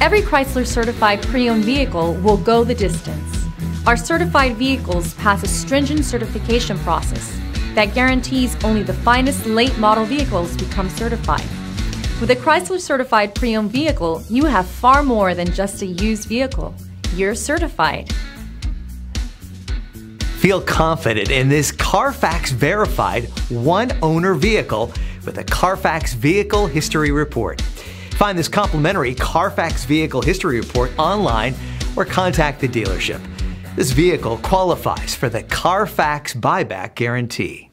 Every Chrysler certified pre-owned vehicle will go the distance. Our certified vehicles pass a stringent certification process that guarantees only the finest late model vehicles become certified. With a Chrysler certified pre-owned vehicle, you have far more than just a used vehicle. You're certified. Feel confident in this Carfax verified one-owner vehicle with a Carfax Vehicle History Report. Find this complimentary Carfax Vehicle History Report online or contact the dealership. This vehicle qualifies for the Carfax Buyback Guarantee.